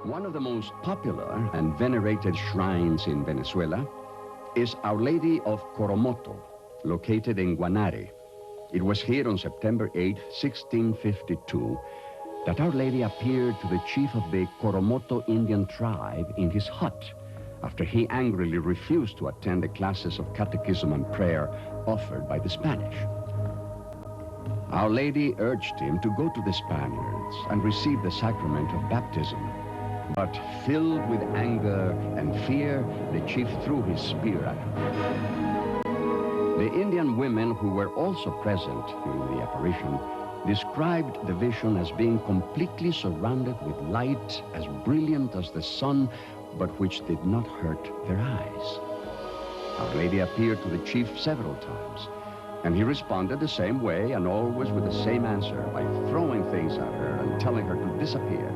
One of the most popular and venerated shrines in Venezuela is Our Lady of Coromoto, located in Guanare. It was here on September 8, 1652, that Our Lady appeared to the chief of the Coromoto Indian tribe in his hut after he angrily refused to attend the classes of catechism and prayer offered by the Spanish. Our Lady urged him to go to the Spaniards and receive the sacrament of baptism. But filled with anger and fear, the chief threw his spear at him. The Indian women who were also present during the apparition described the vision as being completely surrounded with light as brilliant as the sun, but which did not hurt their eyes. Our Lady appeared to the chief several times, and he responded the same way and always with the same answer, by throwing things at her and telling her to disappear.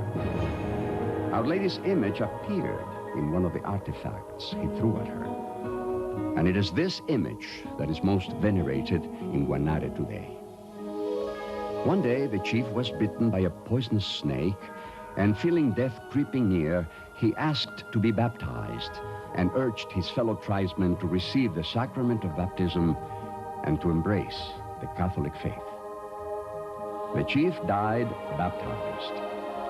Our Lady's image appeared in one of the artifacts he threw at her. And it is this image that is most venerated in Guanare today. One day, the chief was bitten by a poisonous snake, and feeling death creeping near, he asked to be baptized and urged his fellow tribesmen to receive the sacrament of baptism and to embrace the Catholic faith. The chief died baptized.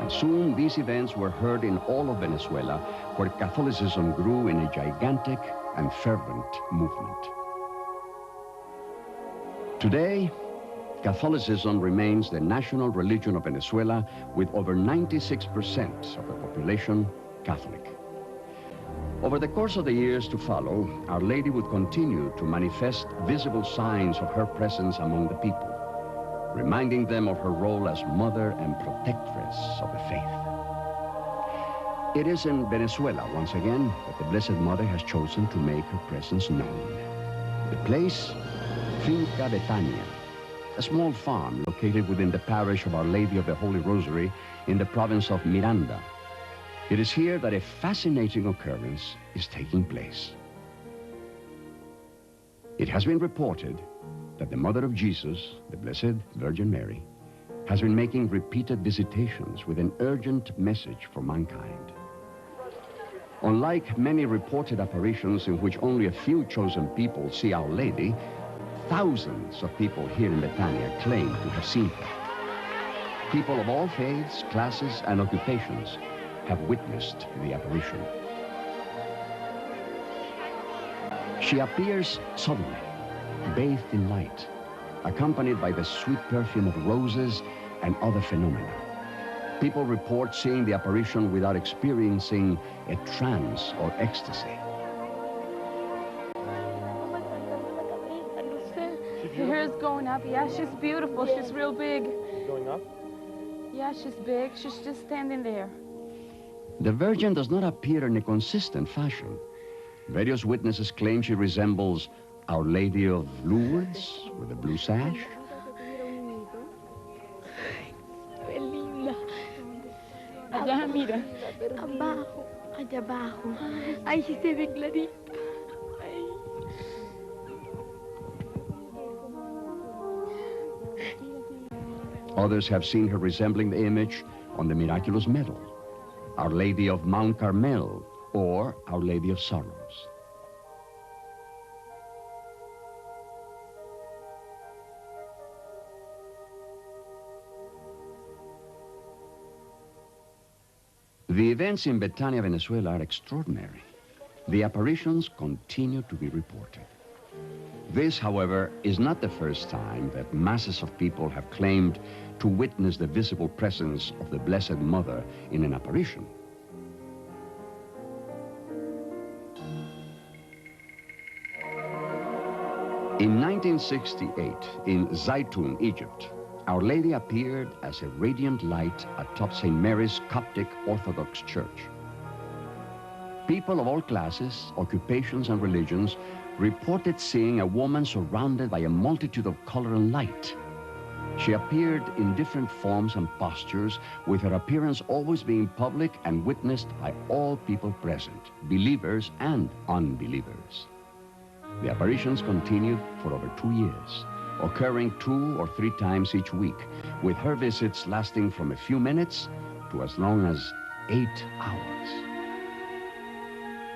And soon these events were heard in all of Venezuela, where Catholicism grew in a gigantic and fervent movement. Today, Catholicism remains the national religion of Venezuela, with over 96% of the population Catholic. Over the course of the years to follow, Our Lady would continue to manifest visible signs of her presence among the people, reminding them of her role as mother and protectress of the faith. It is in Venezuela, once again, that the Blessed Mother has chosen to make her presence known. The place, Finca Betania, a small farm located within the parish of Our Lady of the Holy Rosary in the province of Miranda. It is here that a fascinating occurrence is taking place. It has been reported that the Mother of Jesus, the Blessed Virgin Mary, has been making repeated visitations with an urgent message for mankind. Unlike many reported apparitions in which only a few chosen people see Our Lady, thousands of people here in Betania claim to have seen her. People of all faiths, classes, and occupations have witnessed the apparition. She appears suddenly, bathed in light, accompanied by the sweet perfume of roses and other phenomena. People report seeing the apparition without experiencing a trance or ecstasy. Her hair is going up. Yeah, she's beautiful. She's real big. Going up? Yeah, she's big. She's just standing there. The Virgin does not appear in a consistent fashion. Various witnesses claim she resembles Our Lady of Lourdes with a blue sash. Allá, mira. Abajo, allá abajo. Ahí sí se ve clarito. Others have seen her resembling the image on the Miraculous medal, Our Lady of Mount Carmel, or Our Lady of Sorrows. The events in Betania, Venezuela are extraordinary. The apparitions continue to be reported. This, however, is not the first time that masses of people have claimed to witness the visible presence of the Blessed Mother in an apparition. In 1968, in Zaytun, Egypt, Our Lady appeared as a radiant light atop St. Mary's Coptic Orthodox Church. People of all classes, occupations, and religions reported seeing a woman surrounded by a multitude of color and light. She appeared in different forms and postures, with her appearance always being public and witnessed by all people present, believers and unbelievers. The apparitions continued for over 2 years, occurring 2 or 3 times each week, with her visits lasting from a few minutes to as long as 8 hours.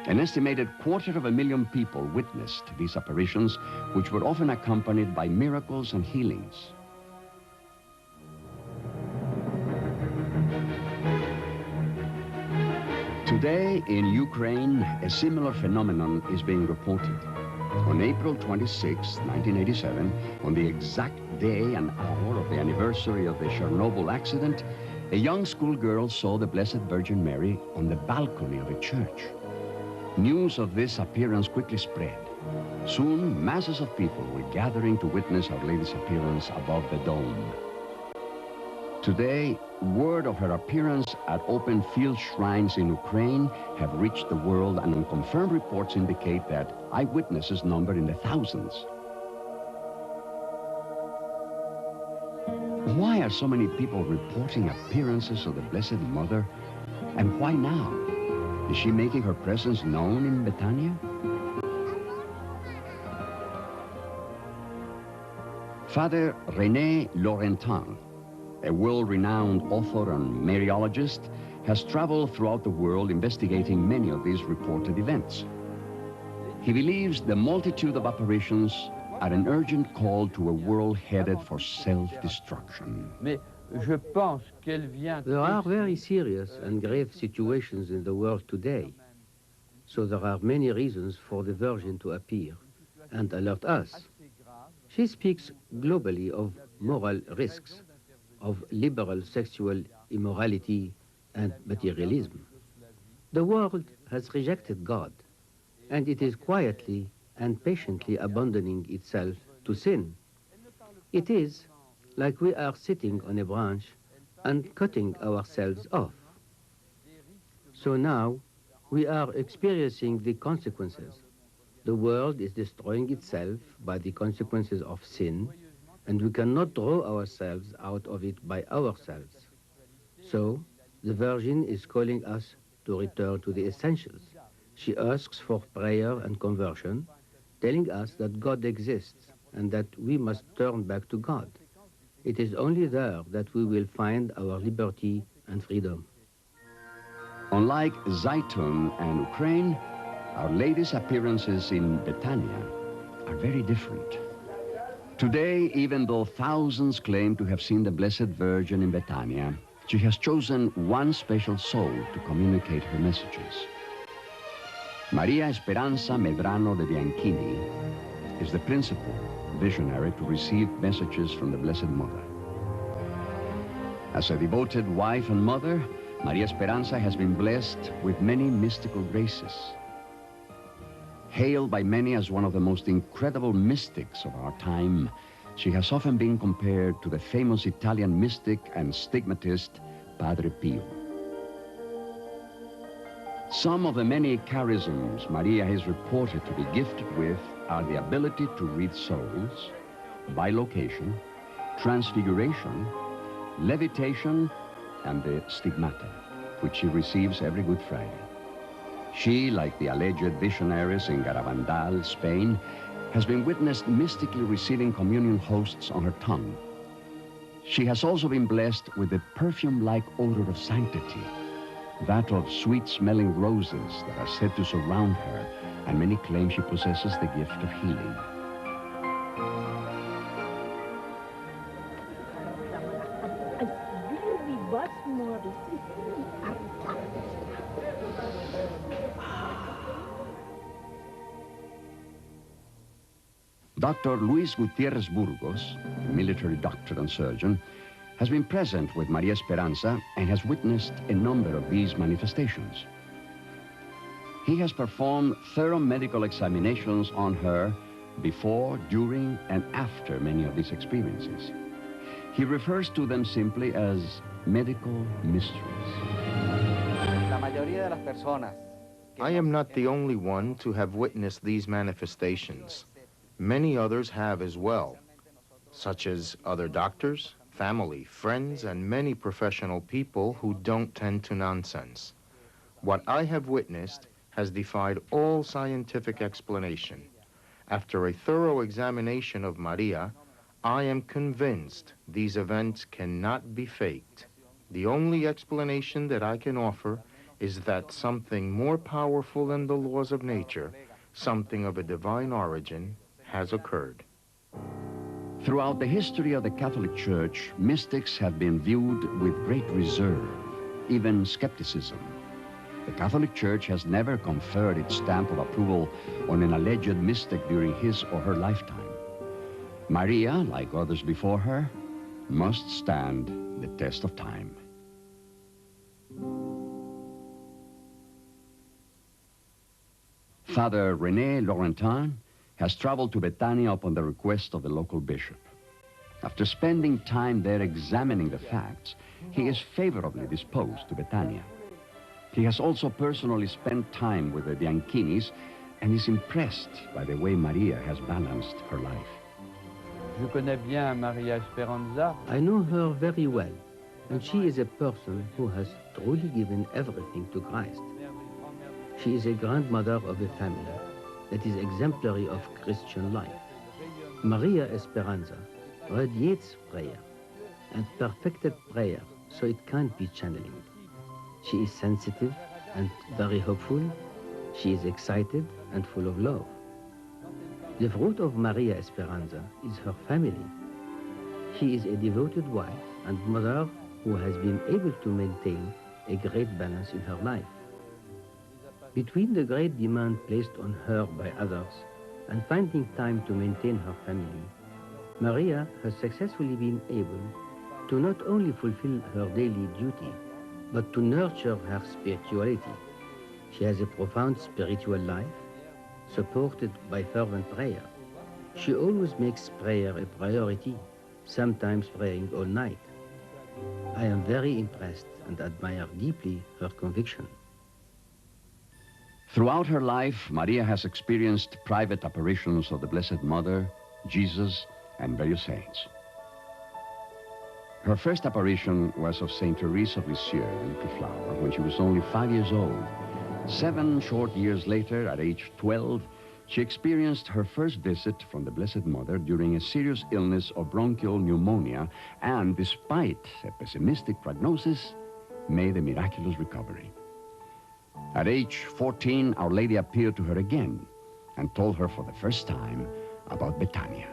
An estimated 250,000 people witnessed these apparitions, which were often accompanied by miracles and healings. Today in Ukraine, a similar phenomenon is being reported. On April 26, 1987, on the exact day and hour of the anniversary of the Chernobyl accident, a young schoolgirl saw the Blessed Virgin Mary on the balcony of a church. News of this appearance quickly spread. Soon, masses of people were gathering to witness Our Lady's appearance above the dome. Today, word of her appearance at open field shrines in Ukraine have reached the world, and unconfirmed reports indicate that eyewitnesses number in the thousands. Why are so many people reporting appearances of the Blessed Mother? And why now? Is she making her presence known in Betania? Father René Laurentin, a world-renowned author and Mariologist, has traveled throughout the world investigating many of these reported events. He believes the multitude of apparitions are an urgent call to a world headed for self-destruction. There are very serious and grave situations in the world today, so there are many reasons for the Virgin to appear and alert us. She speaks globally of moral risks, of liberal sexual immorality and materialism. The world has rejected God, and it is quietly and patiently abandoning itself to sin. It is like we are sitting on a branch and cutting ourselves off. So now we are experiencing the consequences. The world is destroying itself by the consequences of sin, and we cannot draw ourselves out of it by ourselves. So, the Virgin is calling us to return to the essentials. She asks for prayer and conversion, telling us that God exists and that we must turn back to God. It is only there that we will find our liberty and freedom. Unlike Zaitun and Ukraine, Our Lady's appearances in Betania are very different. Today, even though thousands claim to have seen the Blessed Virgin in Betania, she has chosen one special soul to communicate her messages. Maria Esperanza Medrano de Bianchini is the principal visionary to receive messages from the Blessed Mother. As a devoted wife and mother, Maria Esperanza has been blessed with many mystical graces. Hailed by many as one of the most incredible mystics of our time, she has often been compared to the famous Italian mystic and stigmatist Padre Pio. Some of the many charisms Maria is reported to be gifted with are the ability to read souls, bilocation, transfiguration, levitation, and the stigmata, which she receives every Good Friday. She, like the alleged visionaries in Garabandal, Spain, has been witnessed mystically receiving communion hosts on her tongue. She has also been blessed with the perfume-like odor of sanctity, that of sweet-smelling roses that are said to surround her, and many claim she possesses the gift of healing. Dr. Luis Gutierrez Burgos, a military doctor and surgeon, has been present with Maria Esperanza and has witnessed a number of these manifestations. He has performed thorough medical examinations on her before, during, and after many of these experiences. He refers to them simply as medical mysteries. I am not the only one to have witnessed these manifestations. Many others have as well, such as other doctors, family, friends, and many professional people who don't tend to nonsense. What I have witnessed has defied all scientific explanation. After a thorough examination of Maria, I am convinced these events cannot be faked. The only explanation that I can offer is that something more powerful than the laws of nature, something of a divine origin, has occurred. Throughout the history of the Catholic Church, mystics have been viewed with great reserve, even skepticism. The Catholic Church has never conferred its stamp of approval on an alleged mystic during his or her lifetime. Maria, like others before her, must stand the test of time. Father René Laurentin has traveled to Betania upon the request of the local bishop. After spending time there examining the facts, he is favorably disposed to Betania. He has also personally spent time with the Bianchinis and is impressed by the way Maria has balanced her life. Je connais bien Maria Esperanza. I know her very well, and she is a person who has truly given everything to Christ. She is a grandmother of a family that is exemplary of Christian life. Maria Esperanza radiates prayer and perfected prayer so it can't be channeling. She is sensitive and very hopeful. She is excited and full of love. The fruit of Maria Esperanza is her family. She is a devoted wife and mother who has been able to maintain a great balance in her life. Between the great demand placed on her by others and finding time to maintain her family, Maria has successfully been able to not only fulfill her daily duty, but to nurture her spirituality. She has a profound spiritual life, supported by fervent prayer. She always makes prayer a priority, sometimes praying all night. I am very impressed and admire deeply her conviction. Throughout her life, Maria has experienced private apparitions of the Blessed Mother, Jesus, and various saints. Her first apparition was of Saint Therese of Lisieux, the little flower, when she was only 5 years old. 7 short years later, at age 12, she experienced her first visit from the Blessed Mother during a serious illness of bronchial pneumonia, and despite a pessimistic prognosis, made a miraculous recovery. At age 14, Our Lady appeared to her again and told her for the first time about Betania.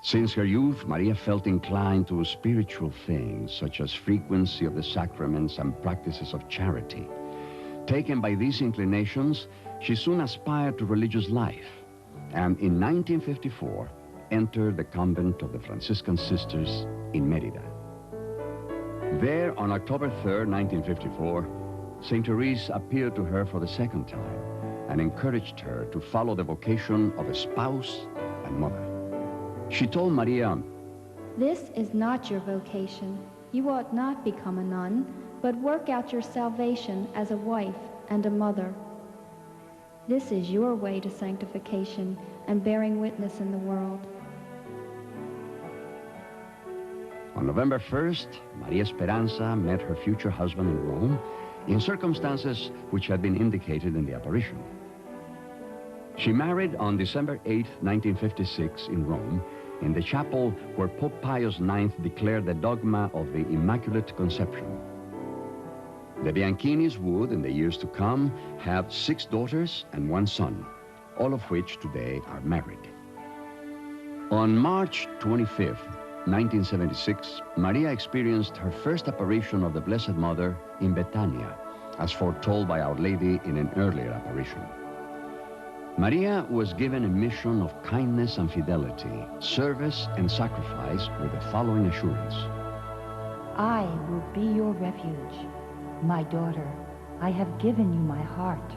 Since her youth, Maria felt inclined to spiritual things, such as frequency of the sacraments and practices of charity. Taken by these inclinations, she soon aspired to religious life, and in 1954, entered the convent of the Franciscan Sisters in Mérida. There, on October 3rd, 1954, Saint Therese appeared to her for the second time and encouraged her to follow the vocation of a spouse and mother. She told Maria, "This is not your vocation. You ought not become a nun, but work out your salvation as a wife and a mother. This is your way to sanctification and bearing witness in the world." On November 1st, Maria Esperanza met her future husband in Rome in circumstances which had been indicated in the apparition. She married on December 8, 1956 in Rome, in the chapel where Pope Pius IX declared the dogma of the Immaculate Conception. The Bianchinis would, in the years to come, have 6 daughters and 1 son, all of which today are married. On March 25, 1976, Maria experienced her first apparition of the Blessed Mother in Betania, as foretold by Our Lady in an earlier apparition. Maria was given a mission of kindness and fidelity, service and sacrifice with the following assurance. "I will be your refuge. My daughter, I have given you my heart.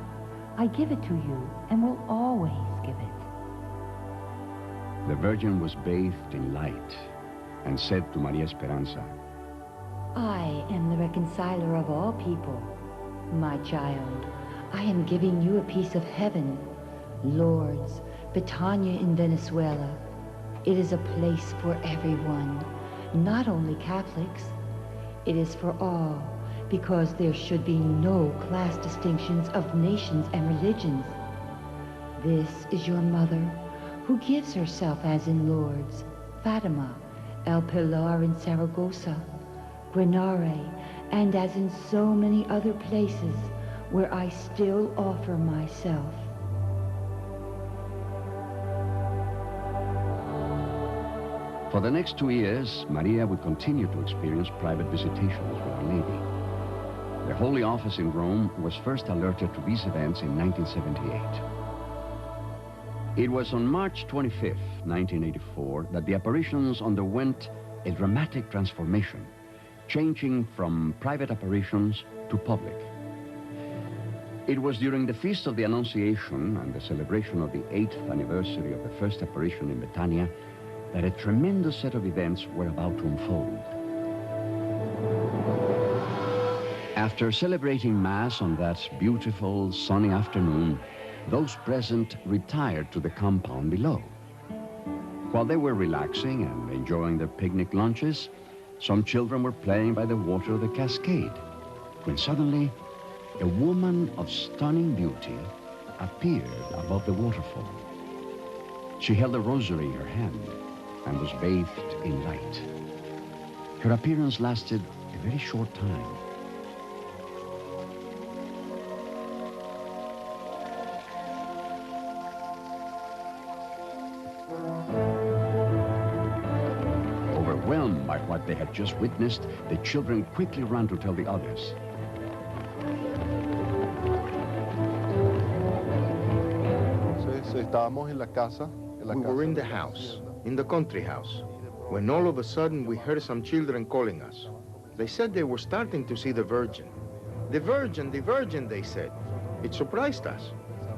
I give it to you and will always give it." The Virgin was bathed in light and said to Maria Esperanza, "I am the reconciler of all people. My child, I am giving you a piece of heaven. Lourdes, Betania in Venezuela. It is a place for everyone, not only Catholics. It is for all, because there should be no class distinctions of nations and religions. This is your mother, who gives herself as in Lourdes, Fatima, El Pilar in Saragossa, Granare, and as in so many other places where I still offer myself. For the next 2 years, Maria would continue to experience private visitations with Our Lady. The Holy Office in Rome was first alerted to these events in 1978. It was on March 25, 1984, that the apparitions underwent a dramatic transformation, changing from private apparitions to public. It was during the Feast of the Annunciation and the celebration of the 8th anniversary of the first apparition in Betania that a tremendous set of events were about to unfold. After celebrating Mass on that beautiful sunny afternoon, those present retired to the compound below. While they were relaxing and enjoying their picnic lunches, some children were playing by the water of the cascade, when suddenly a woman of stunning beauty appeared above the waterfall. She held a rosary in her hand and was bathed in light. Her appearance lasted a very short time. Overwhelmed by what they had just witnessed, the children quickly ran to tell the others. We were in the house, in the country house, when all of a sudden we heard some children calling us. They said they were starting to see the Virgin. The Virgin, they said. It surprised us.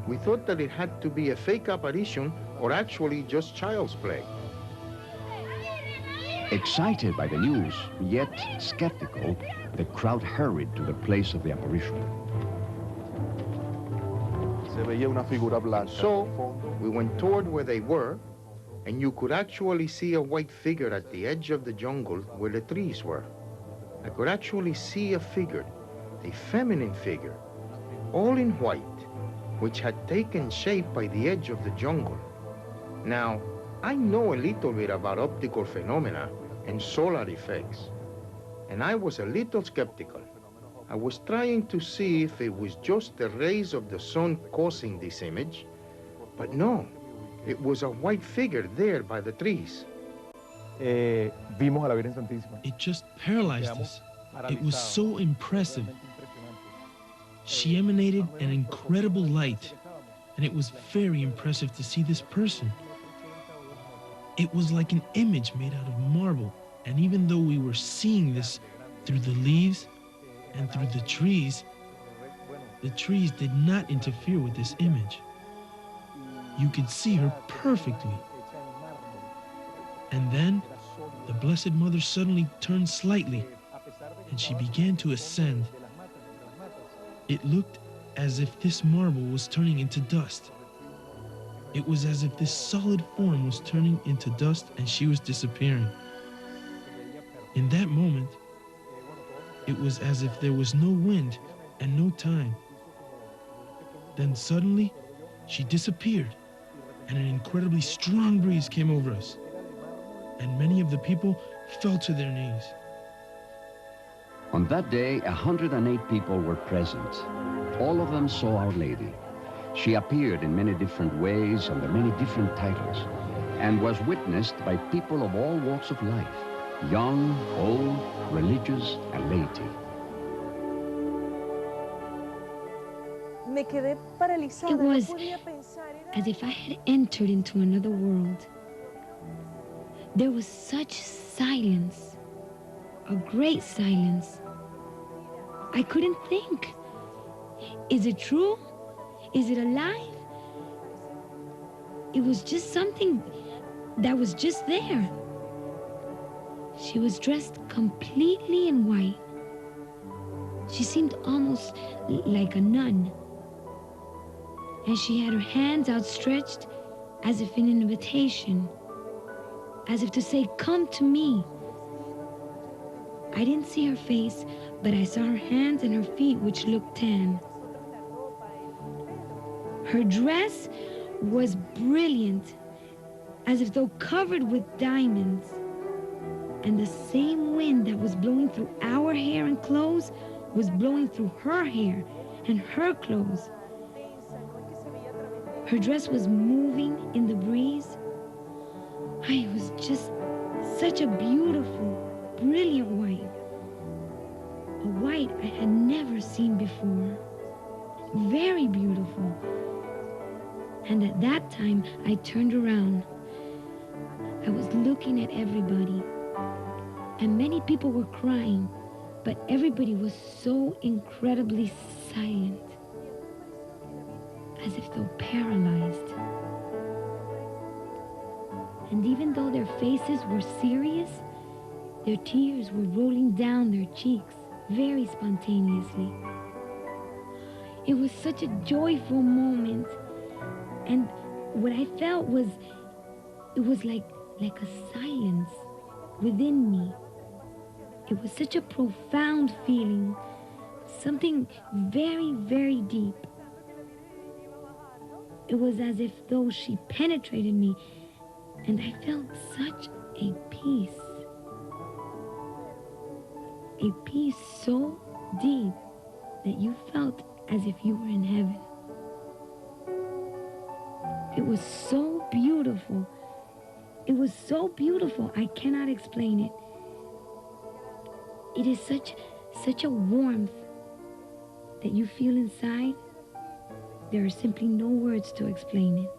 We thought that it had to be a fake apparition or actually just child's play. Excited by the news, yet skeptical, the crowd hurried to the place of the apparition. So, we went toward where they were, and you could actually see a white figure at the edge of the jungle where the trees were. I could actually see a figure, a feminine figure, all in white, which had taken shape by the edge of the jungle. Now, I know a little bit about optical phenomena and solar effects, and I was a little skeptical. I was trying to see if it was just the rays of the sun causing this image, but no, it was a white figure there by the trees. It just paralyzed us. It was so impressive. She emanated an incredible light, and it was very impressive to see this person. It was like an image made out of marble, and even though we were seeing this through the leaves and through the trees did not interfere with this image. You could see her perfectly. And then the Blessed Mother suddenly turned slightly, and she began to ascend. It looked as if this marble was turning into dust. It was as if this solid form was turning into dust and she was disappearing. In that moment, it was as if there was no wind and no time. Then suddenly, she disappeared, and an incredibly strong breeze came over us, and many of the people fell to their knees. On that day, 108 people were present. All of them saw Our Lady. She appeared in many different ways under many different titles, and was witnessed by people of all walks of life, young, old, religious, and laity. It was as if I had entered into another world. There was such silence, a great silence. I couldn't think. Is it true? Is it alive? It was just something that was just there. She was dressed completely in white. She seemed almost like a nun. And she had her hands outstretched as if in an invitation, as if to say, "Come to me." I didn't see her face, but I saw her hands and her feet, which looked tan. Her dress was brilliant, as if though covered with diamonds. And the same wind that was blowing through our hair and clothes was blowing through her hair and her clothes. Her dress was moving in the breeze. It was just such a beautiful, brilliant white. A white I had never seen before. Very beautiful. And at that time, I turned around. I was looking at everybody. And many people were crying, but everybody was so incredibly silent, as if though paralyzed. And even though their faces were serious, their tears were rolling down their cheeks very spontaneously. It was such a joyful moment. And what I felt was, it was like a silence within me. It was such a profound feeling, something very, very deep. It was as if though she penetrated me, and I felt such a peace. A peace so deep that you felt as if you were in heaven. It was so beautiful. It was so beautiful, I cannot explain it. It is such a warmth that you feel inside. There are simply no words to explain it.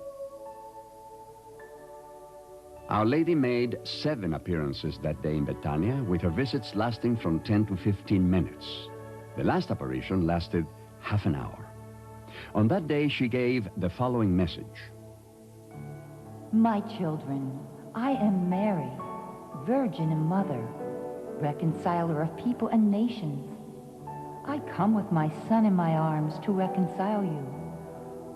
Our Lady made 7 appearances that day in Betania, with her visits lasting from 10 to 15 minutes. The last apparition lasted half an hour. On that day, she gave the following message. My children, I am Mary, Virgin and Mother, Reconciler of people and nations. I come with my Son in my arms to reconcile you.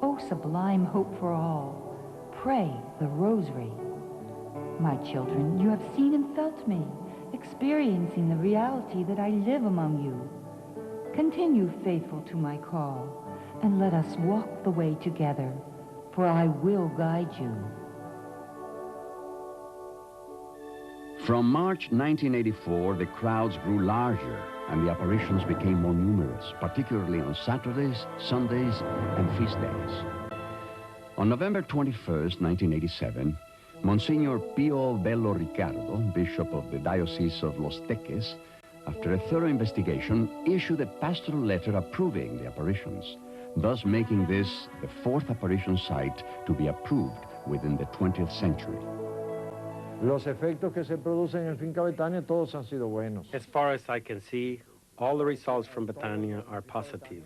O sublime hope for all, pray the Rosary. My children, you have seen and felt me, experiencing the reality that I live among you. Continue faithful to my call, and let us walk the way together, for I will guide you. From March 1984, the crowds grew larger and the apparitions became more numerous, particularly on Saturdays, Sundays, and feast days. On November 21st, 1987, Monsignor Pio Bello Ricardo, Bishop of the Diocese of Los Teques, after a thorough investigation, issued a pastoral letter approving the apparitions, thus making this the 4th apparition site to be approved within the 20th century. Los efectos que se producen en el Finca Betania todos han sido buenos. As far as I can see, all the results from Betania are positive.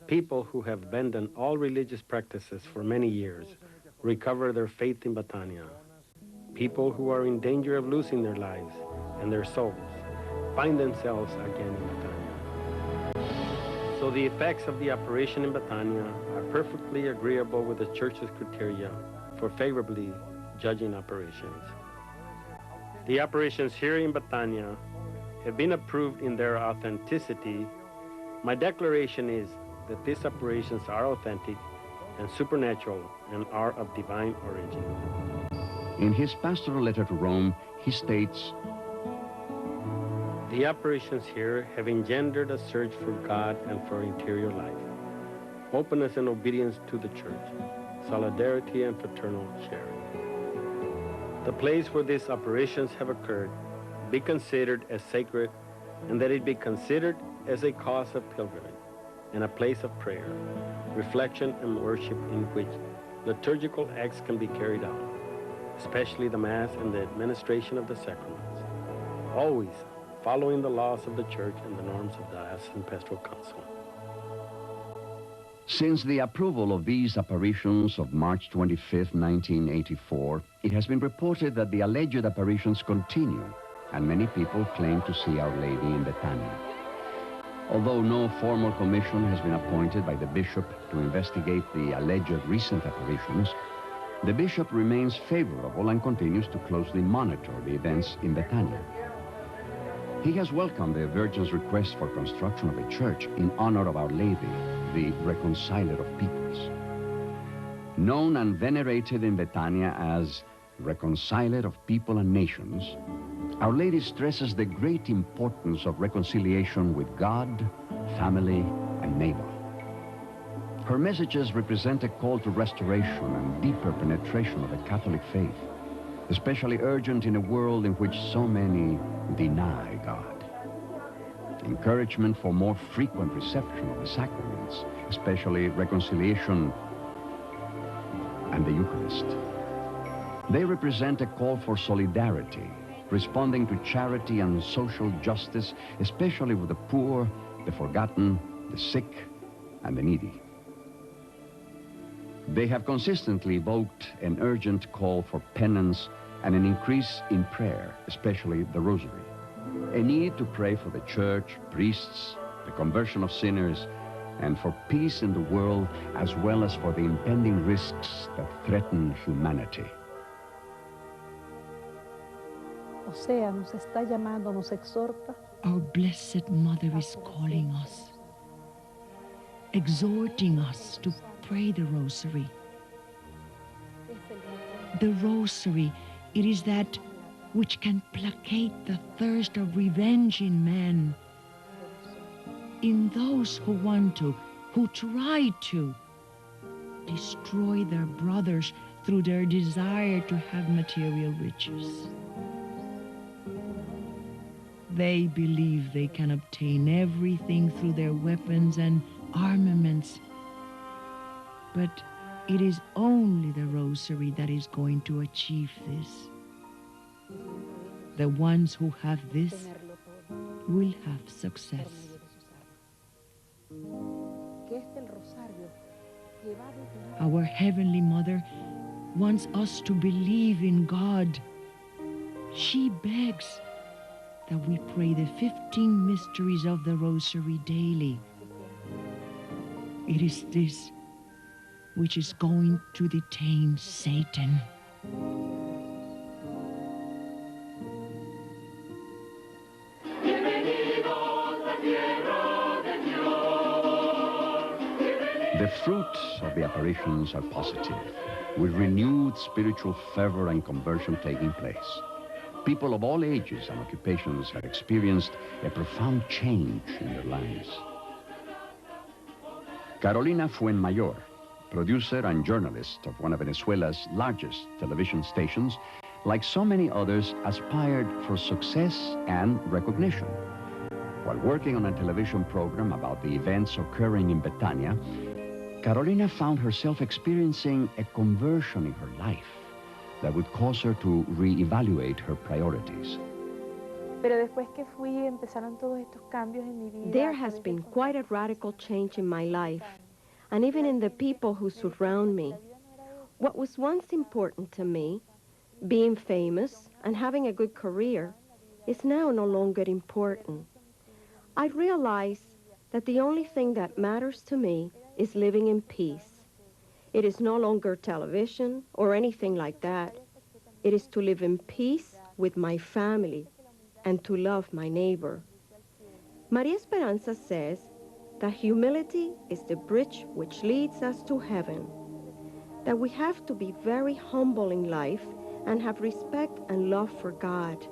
People who have abandoned all religious practices for many years recover their faith in Betania. People who are in danger of losing their lives and their souls find themselves again in Betania. So the effects of the apparition in Betania are perfectly agreeable with the Church's criteria for favorably judging apparitions. The apparitions here in Betania have been approved in their authenticity. My declaration is that these apparitions are authentic and supernatural and are of divine origin. In his pastoral letter to Rome, he states, the apparitions here have engendered a search for God and for interior life, openness and obedience to the Church, solidarity and fraternal sharing. The place where these apparitions have occurred be considered as sacred, and that it be considered as a cause of pilgrimage and a place of prayer, reflection and worship in which liturgical acts can be carried out, especially the Mass and the administration of the sacraments, always following the laws of the Church and the norms of Diocesan Pastoral Council. Since the approval of these apparitions of March 25, 1984, it has been reported that the alleged apparitions continue, and many people claim to see Our Lady in Betania. Although no formal commission has been appointed by the bishop to investigate the alleged recent apparitions, the bishop remains favorable and continues to closely monitor the events in Betania. He has welcomed the Virgin's request for construction of a church in honor of Our Lady, the Reconciler of peoples. Known and venerated in Betania as Reconciler of people and nations, Our Lady stresses the great importance of reconciliation with God, family, and neighbor. Her messages represent a call to restoration and deeper penetration of the Catholic faith, especially urgent in a world in which so many deny God. Encouragement for more frequent reception of the sacraments, especially reconciliation and the Eucharist. They represent a call for solidarity, responding to charity and social justice, especially with the poor, the forgotten, the sick, and the needy. They have consistently evoked an urgent call for penance and an increase in prayer, especially the Rosary. A need to pray for the church, priests, the conversion of sinners, and for peace in the world, as well as for the impending risks that threaten humanity. O sea, nos está llamando, nos exhorta. Our Blessed Mother is calling us, exhorting us to pray the Rosary. The Rosary, it is that which can placate the thirst of revenge in men, in those who want to, who try to destroy their brothers through their desire to have material riches. They believe they can obtain everything through their weapons and armaments, but it is only the Rosary that is going to achieve this. The ones who have this will have success. Our Heavenly Mother wants us to believe in God. She begs that we pray the 15 mysteries of the Rosary daily. It is this which is going to detain Satan. The fruits of the apparitions are positive, with renewed spiritual fervor and conversion taking place. People of all ages and occupations have experienced a profound change in their lives. Carolina Fuenmayor, producer and journalist of one of Venezuela's largest television stations, like so many others, aspired for success and recognition. While working on a television program about the events occurring in Betania, Carolina found herself experiencing a conversion in her life that would cause her to reevaluate her priorities. There has been quite a radical change in my life, and even in the people who surround me. What was once important to me, being famous and having a good career, is now no longer important. I realize that the only thing that matters to me is living in peace. It is no longer television or anything like that. It is to live in peace with my family and to love my neighbor. Maria Esperanza says that humility is the bridge which leads us to heaven, that we have to be very humble in life and have respect and love for God.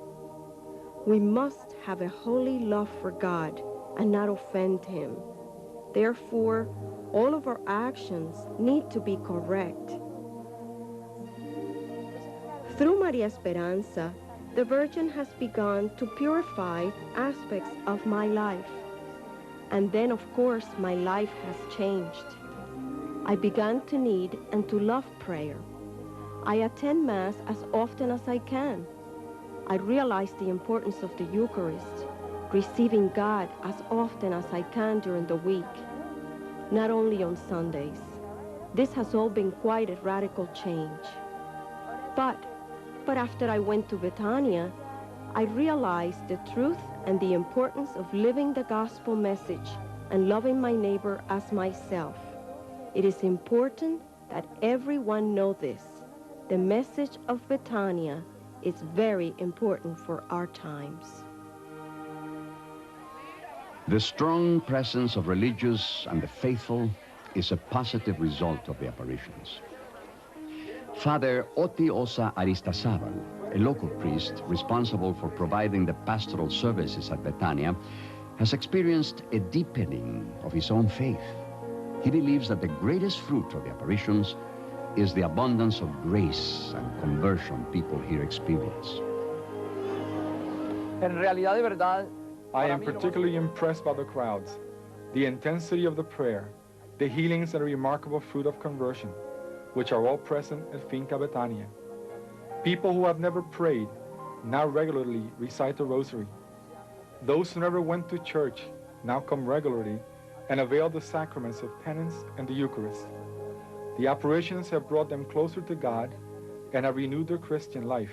We must have a holy love for God and not offend Him. Therefore, all of our actions need to be correct. Through Maria Esperanza, the Virgin has begun to purify aspects of my life. And then, of course, my life has changed. I began to need and to love prayer. I attend Mass as often as I can. I realize the importance of the Eucharist, receiving God as often as I can during the week, not only on Sundays. This has all been quite a radical change. But after I went to Betania, I realized the truth and the importance of living the gospel message and loving my neighbor as myself. It is important that everyone know this. The message of Betania is very important for our times. The strong presence of religious and the faithful is a positive result of the apparitions. Father Oti Osa Aristazabal, a local priest responsible for providing the pastoral services at Betania, has experienced a deepening of his own faith. He believes that the greatest fruit of the apparitions is the abundance of grace and conversion people here experience. I am particularly impressed by the crowds, the intensity of the prayer, the healings and the remarkable fruit of conversion, which are all present at Finca Betania. People who have never prayed now regularly recite the rosary. Those who never went to church now come regularly and avail the sacraments of penance and the Eucharist. The apparitions have brought them closer to God and have renewed their Christian life.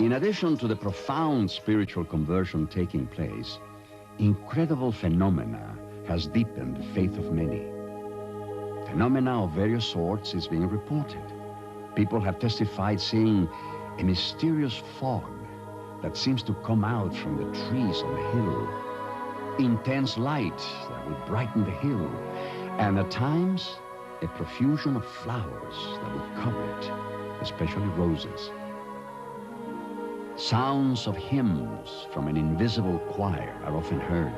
In addition to the profound spiritual conversion taking place, incredible phenomena has deepened the faith of many. Phenomena of various sorts is being reported. People have testified seeing a mysterious fog that seems to come out from the trees on the hill, intense light that would brighten the hill, and at times a profusion of flowers that would cover it, especially roses. Sounds of hymns from an invisible choir are often heard.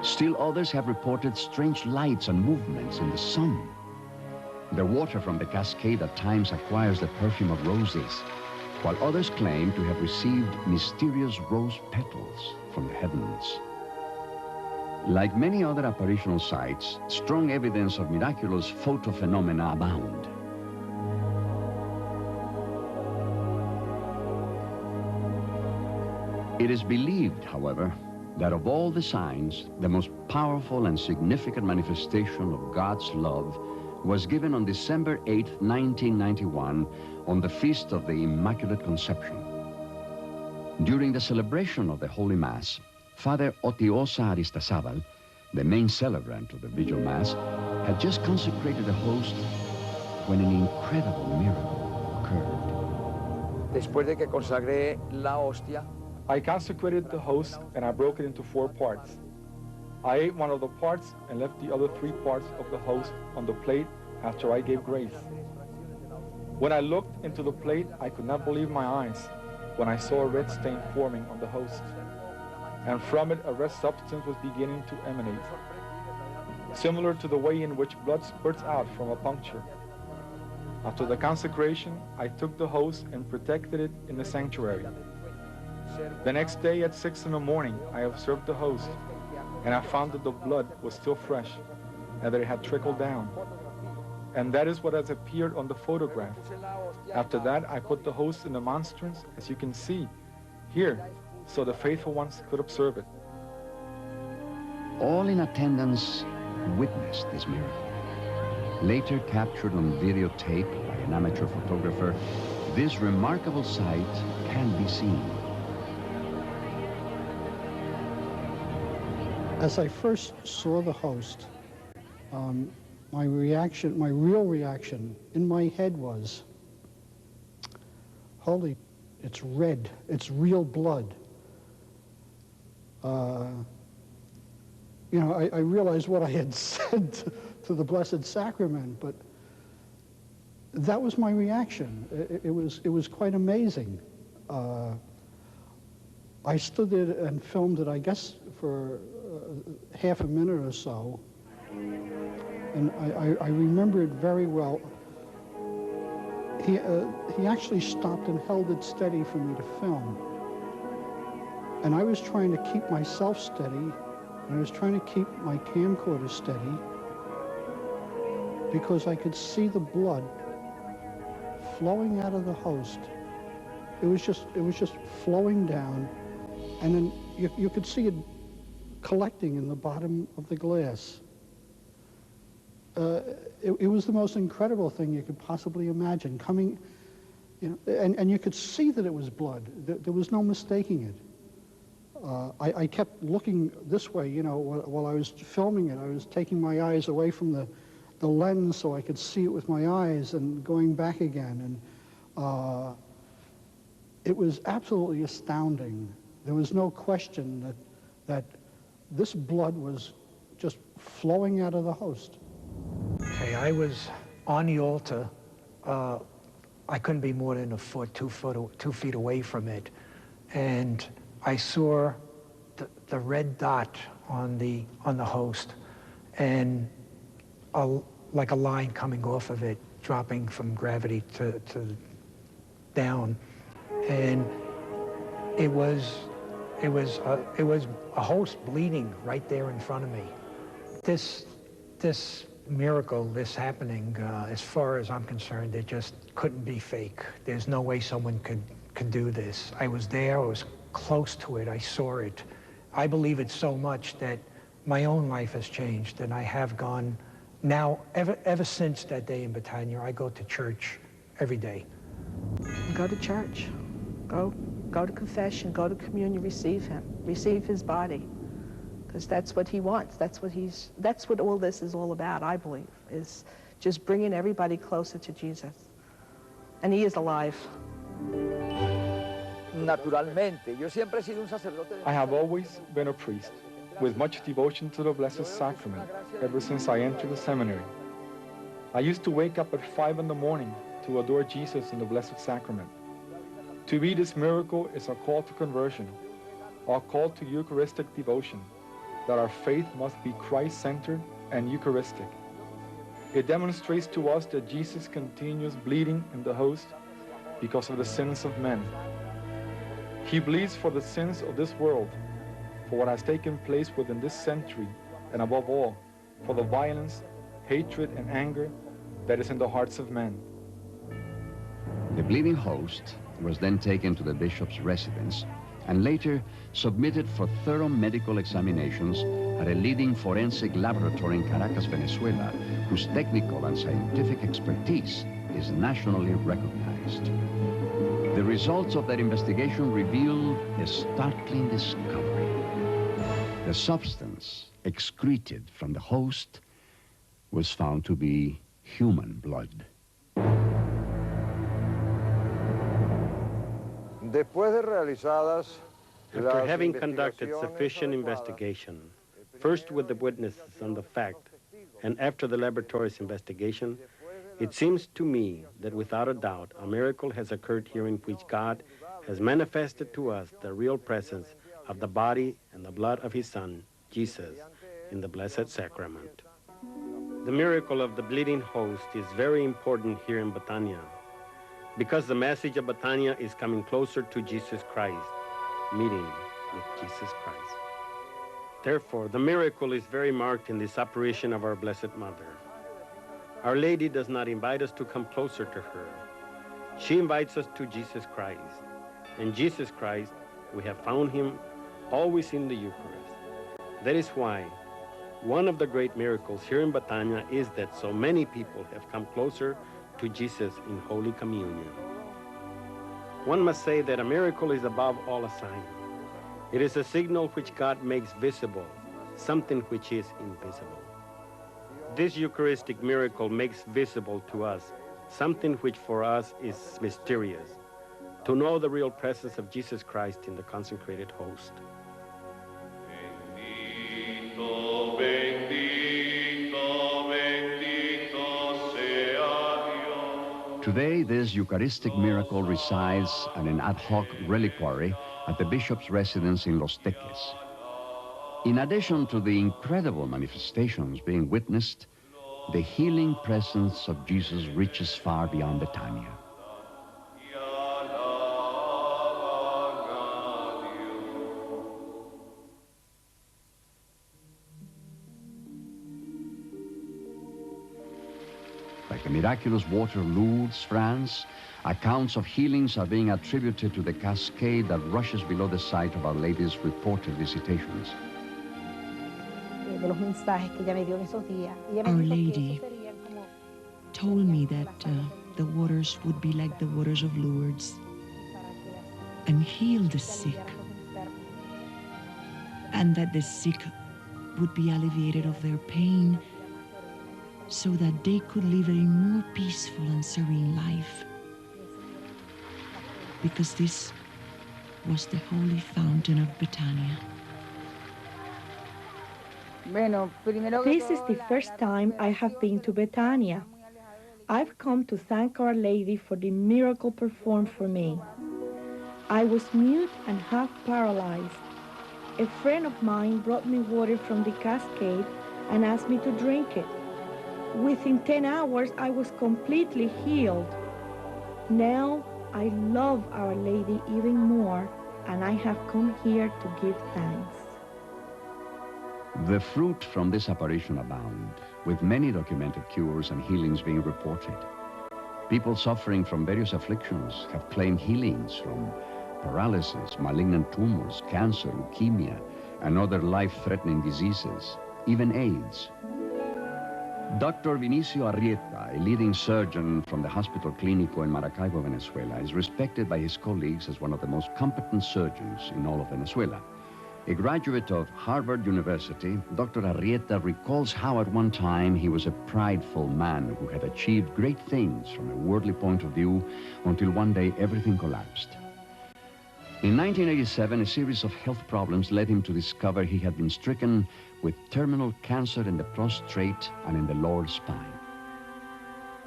Still others have reported strange lights and movements in the sun. The water from the cascade at times acquires the perfume of roses, while others claim to have received mysterious rose petals from the heavens. Like many other apparitional sites, strong evidence of miraculous photophenomena abound. It is believed, however, that of all the signs, the most powerful and significant manifestation of God's love was given on December 8, 1991, on the Feast of the Immaculate Conception. During the celebration of the Holy Mass, Father Otiosa Aristazabal, the main celebrant of the Vigil Mass, had just consecrated the host when an incredible miracle occurred. Después de que consagré la hostia, I consecrated the host and I broke it into 4 parts. I ate one of the parts and left the other 3 parts of the host on the plate after I gave grace. When I looked into the plate, I could not believe my eyes when I saw a red stain forming on the host. And from it a red substance was beginning to emanate, similar to the way in which blood spurts out from a puncture. After the consecration, I took the host and protected it in the sanctuary. The next day at 6 in the morning, I observed the host, and I found that the blood was still fresh and that it had trickled down. And that is what has appeared on the photograph. After that, I put the host in the monstrance, as you can see here, so the faithful ones could observe it. All in attendance witnessed this miracle. Later captured on videotape by an amateur photographer, this remarkable sight can be seen. As I first saw the host, my real reaction in my head was, holy, it's red, it's real blood. You know, I realized what I had said to the Blessed Sacrament, but that was my reaction. It was quite amazing. I stood there and filmed it, I guess, for half a minute or so, and I remember it very well. He actually stopped and held it steady for me to film. And I was trying to keep myself steady, and I was trying to keep my camcorder steady, because I could see the blood flowing out of the host. It was just flowing down, and then you could see it collecting in the bottom of the glass. It was the most incredible thing you could possibly imagine, coming, you know, and you could see that it was blood. There was no mistaking it. I kept looking this way, you know, while I was filming it. I was taking my eyes away from the the lens so I could see it with my eyes and going back again. And it was absolutely astounding. There was no question that this blood was just flowing out of the host. Okay, I was on the altar. I couldn't be more than 2 feet away from it. And I saw the red dot on the host, and like a line coming off of it, dropping from gravity to down, and it was a host bleeding right there in front of me. This miracle, this happening, as far as I'm concerned, it just couldn't be fake. There's no way someone could do this. I was there, I was close to it, I saw it. I believe it so much that my own life has changed, and I have gone now, ever since that day in Betania, I go to church every day. Go to church, go to confession, go to communion, receive him, receive his body, because that's what he wants. That's what all this is all about, I believe, is just bringing everybody closer to Jesus. And he is alive. I have always been a priest, with much devotion to the Blessed Sacrament ever since I entered the seminary. I used to wake up at 5 in the morning to adore Jesus in the Blessed Sacrament. To be this miracle is a call to conversion, our call to Eucharistic devotion, that our faith must be Christ-centered and Eucharistic. It demonstrates to us that Jesus continues bleeding in the host because of the sins of men. He bleeds for the sins of this world, for what has taken place within this century, and above all, for the violence, hatred, and anger that is in the hearts of men. The bleeding host was then taken to the bishop's residence and later submitted for thorough medical examinations at a leading forensic laboratory in Caracas, Venezuela, whose technical and scientific expertise is nationally recognized. The results of that investigation revealed a startling discovery. The substance excreted from the host was found to be human blood. After having conducted sufficient investigation, first with the witnesses on the fact, and after the laboratory's investigation, it seems to me that without a doubt, a miracle has occurred here in which God has manifested to us the real presence of the body and the blood of his Son, Jesus, in the Blessed Sacrament. The miracle of the bleeding host is very important here in Betania, because the message of Betania is coming closer to Jesus Christ, meeting with Jesus Christ. Therefore, the miracle is very marked in this apparition of our Blessed Mother. Our Lady does not invite us to come closer to her. She invites us to Jesus Christ. In Jesus Christ, we have found him always in the Eucharist. That is why one of the great miracles here in Betania is that so many people have come closer to Jesus in Holy Communion. One must say that a miracle is above all a sign. It is a signal which God makes visible, something which is invisible. This Eucharistic miracle makes visible to us something which for us is mysterious, to know the real presence of Jesus Christ in the consecrated host. Today, this Eucharistic miracle resides in an ad hoc reliquary at the bishop's residence in Los Teques. In addition to the incredible manifestations being witnessed, the healing presence of Jesus reaches far beyond Betania. Like the miraculous water of Lourdes, France, accounts of healings are being attributed to the cascade that rushes below the site of Our Lady's reported visitations. Our Lady told me that the waters would be like the waters of Lourdes and heal the sick, and that the sick would be alleviated of their pain so that they could live a more peaceful and serene life. Because this was the holy fountain of Betania. This is the first time I have been to Betania. I've come to thank Our Lady for the miracle performed for me. I was mute and half paralyzed. A friend of mine brought me water from the cascade and asked me to drink it. Within 10 hours, I was completely healed. Now, I love Our Lady even more, and I have come here to give thanks. The fruit from this apparition abound, with many documented cures and healings being reported. People suffering from various afflictions have claimed healings from paralysis, malignant tumors, cancer, leukemia, and other life-threatening diseases, even AIDS. Dr. Vinicio Arrieta, a leading surgeon from the Hospital Clínico in Maracaibo, Venezuela, is respected by his colleagues as one of the most competent surgeons in all of Venezuela. A graduate of Harvard University, Dr. Arrieta recalls how at one time he was a prideful man who had achieved great things from a worldly point of view until one day everything collapsed. In 1987, a series of health problems led him to discover he had been stricken with terminal cancer in the prostate and in the lower spine.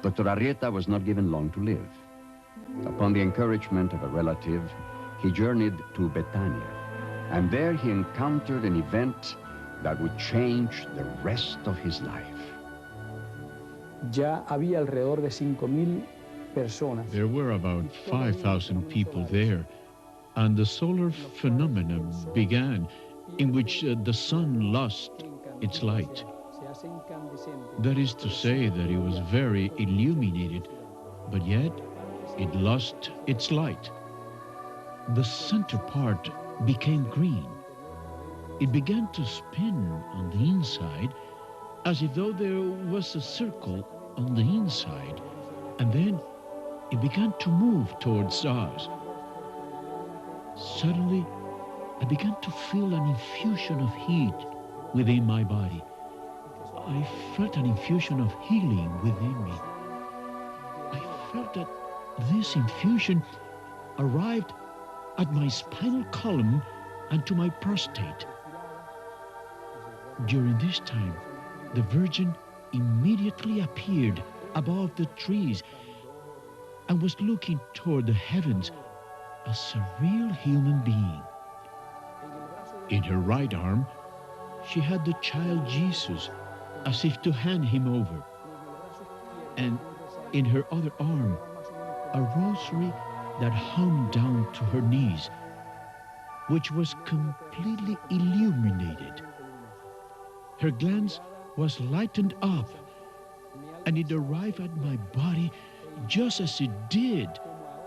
Dr. Arrieta was not given long to live. Upon the encouragement of a relative, he journeyed to Betania, and there he encountered an event that would change the rest of his life. Ya había alrededor de 5,000 personas. There were about 5,000 people there, and the solar phenomenon began, in which the sun lost its light. That is to say that it was very illuminated, but yet it lost its light. The center part became green. It began to spin on the inside, as if though there was a circle on the inside, and then it began to move towards us. Suddenly, I began to feel an infusion of heat within my body. I felt an infusion of healing within me. I felt that this infusion arrived at my spinal column and to my prostate. During this time, the Virgin immediately appeared above the trees and was looking toward the heavens as a real human being. In her right arm, she had the child Jesus, as if to hand him over. And in her other arm, a rosary that hung down to her knees, which was completely illuminated. Her glance was lightened up, and it arrived at my body just as it did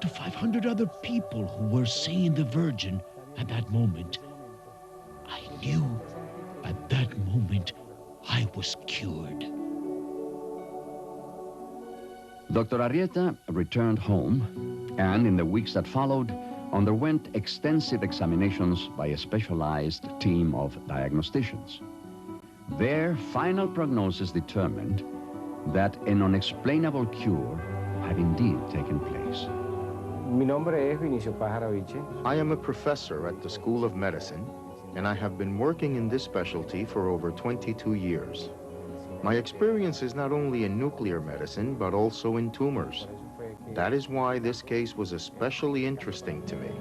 to 500 other people who were seeing the Virgin at that moment. I knew at that moment I was cured. Dr. Arrieta returned home and in the weeks that followed underwent extensive examinations by a specialized team of diagnosticians. Their final prognosis determined that an unexplainable cure had indeed taken place. I am a professor at the School of Medicine, and I have been working in this specialty for over 22 years. My experience is not only in nuclear medicine, but also in tumors. That is why this case was especially interesting to me,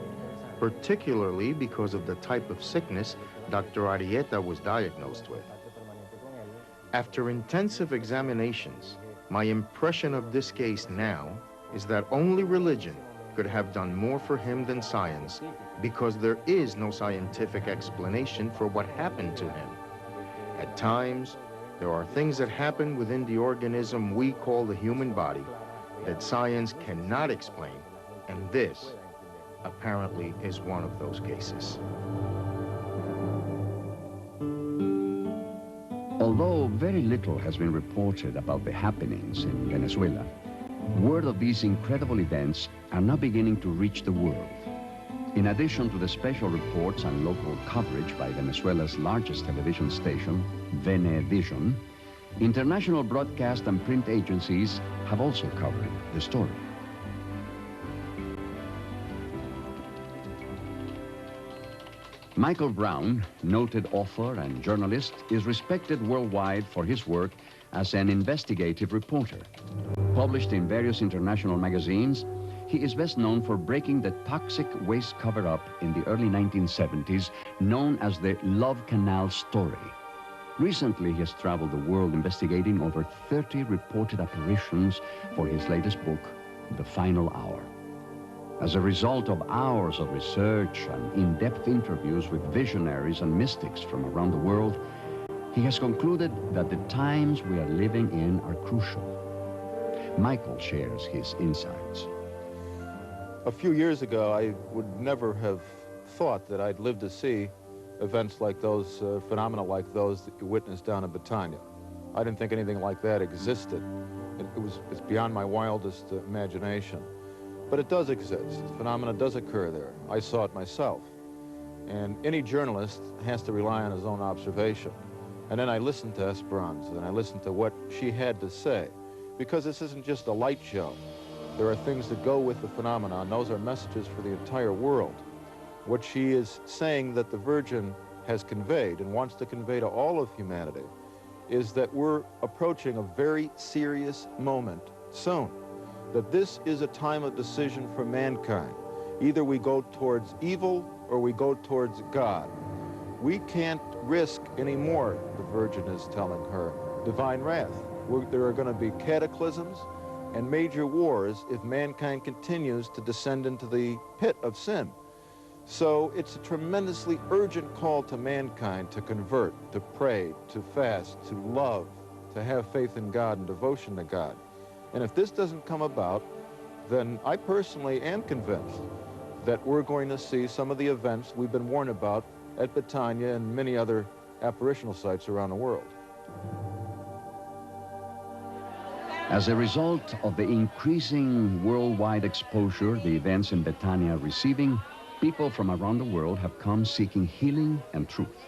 particularly because of the type of sickness Dr. Arrieta was diagnosed with. After intensive examinations, my impression of this case now is that only religion could have done more for him than science, because there is no scientific explanation for what happened to him. At times, there are things that happen within the organism we call the human body that science cannot explain, and this apparently is one of those cases. Although very little has been reported about the happenings in Venezuela, word of these incredible events are now beginning to reach the world. In addition to the special reports and local coverage by Venezuela's largest television station, Venevision, International broadcast and print agencies have also covered the story. Michael Brown, noted author and journalist, is respected worldwide for his work as an investigative reporter. Published in various international magazines, he is best known for breaking the toxic waste cover-up in the early 1970s, known as the Love Canal story. Recently, he has traveled the world investigating over 30 reported apparitions for his latest book, The Final Hour. As a result of hours of research and in-depth interviews with visionaries and mystics from around the world, he has concluded that the times we are living in are crucial. Michael shares his insights. A few years ago, I would never have thought that I'd live to see events like those, phenomena like those that you witnessed down in Betania. I didn't think anything like that existed. It's beyond my wildest imagination. But it does exist. The phenomena does occur there. I saw it myself. And any journalist has to rely on his own observation. And then I listened to Esperanza, and I listened to what she had to say. Because this isn't just a light show. There are things that go with the phenomena, and those are messages for the entire world. What she is saying that the Virgin has conveyed and wants to convey to all of humanity is that we're approaching a very serious moment soon. That this is a time of decision for mankind. Either we go towards evil or we go towards God. We can't risk anymore, the Virgin is telling her, divine wrath. There are going to be cataclysms and major wars if mankind continues to descend into the pit of sin. So it's a tremendously urgent call to mankind to convert, to pray, to fast, to love, to have faith in God and devotion to God. And if this doesn't come about, then I personally am convinced that we're going to see some of the events we've been warned about at Betania and many other apparitional sites around the world. As a result of the increasing worldwide exposure the events in Betania are receiving, people from around the world have come seeking healing and truth.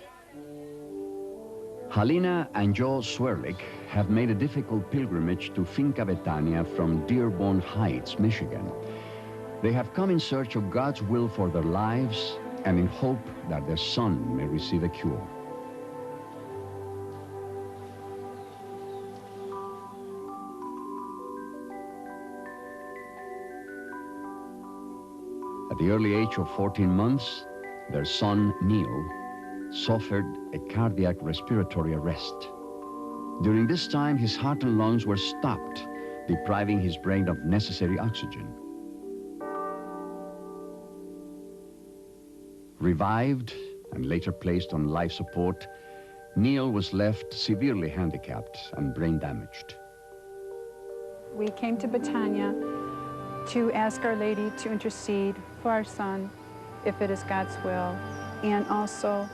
Halina and Joe Swerlick have made a difficult pilgrimage to Finca Betania from Dearborn Heights, Michigan. They have come in search of God's will for their lives and in hope that their son may receive a cure. At the early age of 14 months, their son, Neil, suffered a cardiac respiratory arrest. During this time, his heart and lungs were stopped, depriving his brain of necessary oxygen. Revived and later placed on life support, Neil was left severely handicapped and brain damaged. We came to Betania to ask Our Lady to intercede for our son, if it is God's will, and also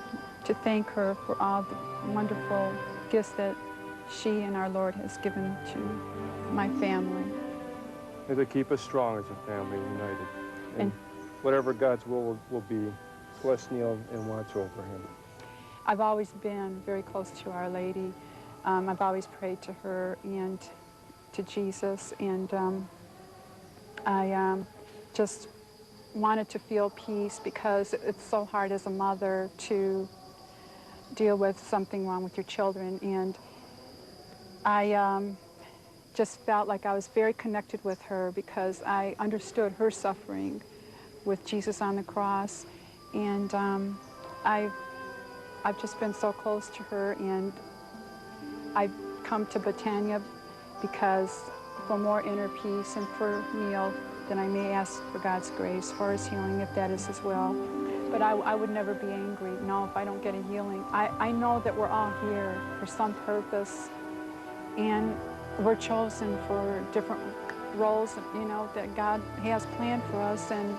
to thank her for all the wonderful gifts that she and our Lord has given to my family. And to keep us strong as a family, united. And whatever God's will be, bless Neil and watch over him. I've always been very close to Our Lady. I've always prayed to her and to Jesus, and I just wanted to feel peace, because it's so hard as a mother to deal with something wrong with your children. And I just felt like I was very connected with her, because I understood her suffering with Jesus on the cross. And I've just been so close to her, and I've come to Betania because for more inner peace and for Neil, then I may ask for God's grace for his healing, if that is his will. But I would never be angry, no, if I don't get a healing. I know that we're all here for some purpose, and we're chosen for different roles, you know, that God has planned for us, and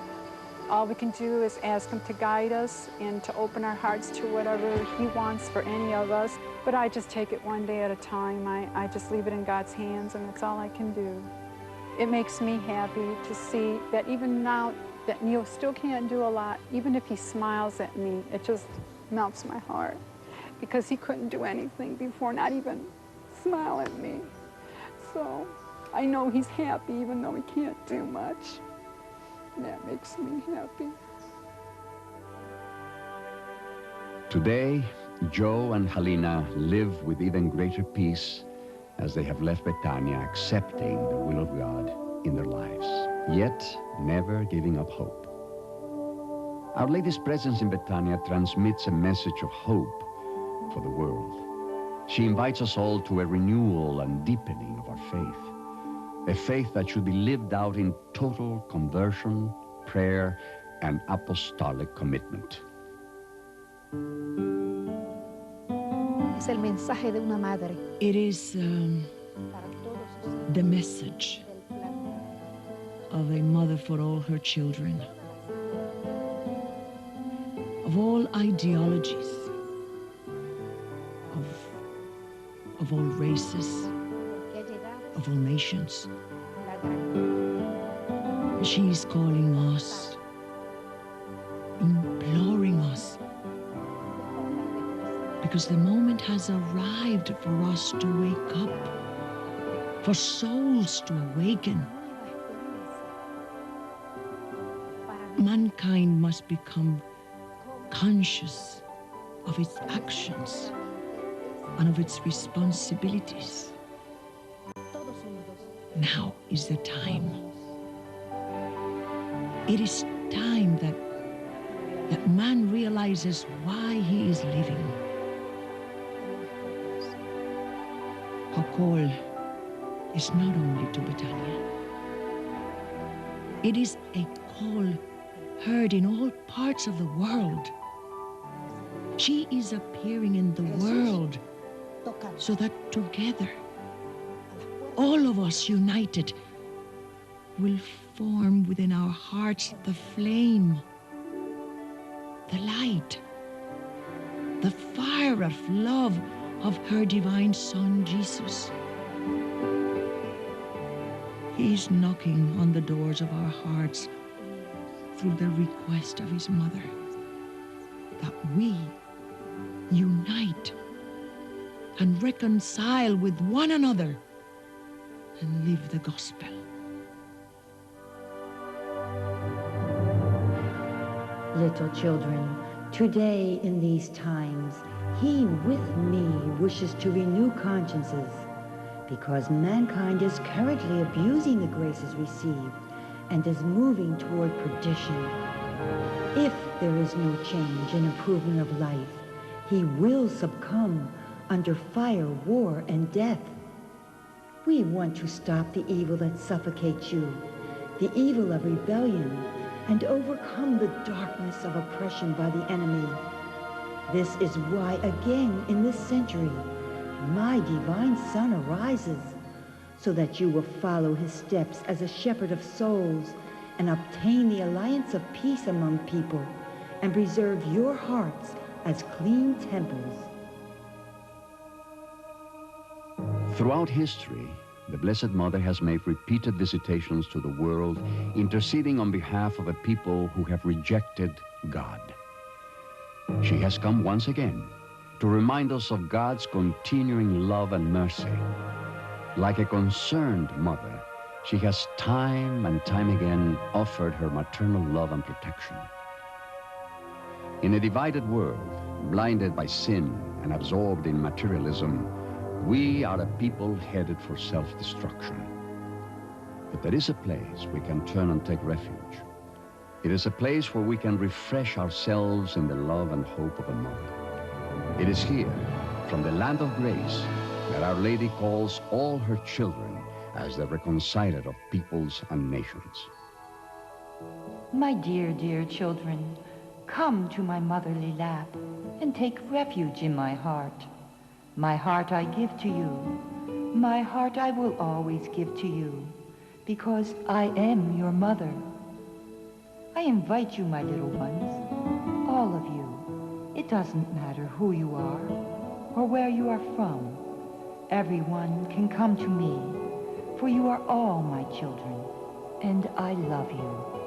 all we can do is ask him to guide us and to open our hearts to whatever he wants for any of us. But I just take it one day at a time. I just leave it in God's hands, and that's all I can do. It makes me happy to see that even now that Neil still can't do a lot, even if he smiles at me, it just melts my heart, because he couldn't do anything before, not even smile at me. So I know he's happy even though he can't do much. That makes me happy. Today, Joe and Helena live with even greater peace as they have left Betania, accepting the will of God in their lives, yet never giving up hope. Our Lady's presence in Betania transmits a message of hope for the world. She invites us all to a renewal and deepening of our faith, a faith that should be lived out in total conversion, prayer, and apostolic commitment. Es el mensaje de una madre. It is the message of a mother for all her children, of all ideologies, of all races, of all nations. She is calling us, imploring us, because the moment has arrived for us to wake up, for souls to awaken. Mankind must become conscious of its actions and of its responsibilities. Now is the time. It is time that man realizes why he is living. Her call is not only to Betania. It is a call heard in all parts of the world. She is appearing in the world so that together, all of us united, will form within our hearts the flame, the light, the fire of love of her divine Son, Jesus. He is knocking on the doors of our hearts through the request of his mother, that we unite and reconcile with one another and live the gospel. Little children, today in these times, he with me wishes to renew consciences, because mankind is currently abusing the graces received and is moving toward perdition. If there is no change and improvement of life, he will succumb under fire, war, and death. We want to stop the evil that suffocates you, the evil of rebellion, and overcome the darkness of oppression by the enemy. This is why again in this century, my divine Son arises, so that you will follow his steps as a shepherd of souls and obtain the alliance of peace among people and preserve your hearts as clean temples. Throughout history, the Blessed Mother has made repeated visitations to the world, interceding on behalf of a people who have rejected God. She has come once again to remind us of God's continuing love and mercy. Like a concerned mother, she has time and time again offered her maternal love and protection. In a divided world, blinded by sin and absorbed in materialism, we are a people headed for self-destruction. But there is a place we can turn and take refuge. It is a place where we can refresh ourselves in the love and hope of a mother. It is here, from the land of grace, that Our Lady calls all her children as the Reconciler of peoples and nations. My dear, dear children, come to my motherly lap and take refuge in my heart. My heart I give to you. My heart I will always give to you, because I am your mother. I invite you, my little ones, all of you. It doesn't matter who you are or where you are from. Everyone can come to me, for you are all my children, and I love you.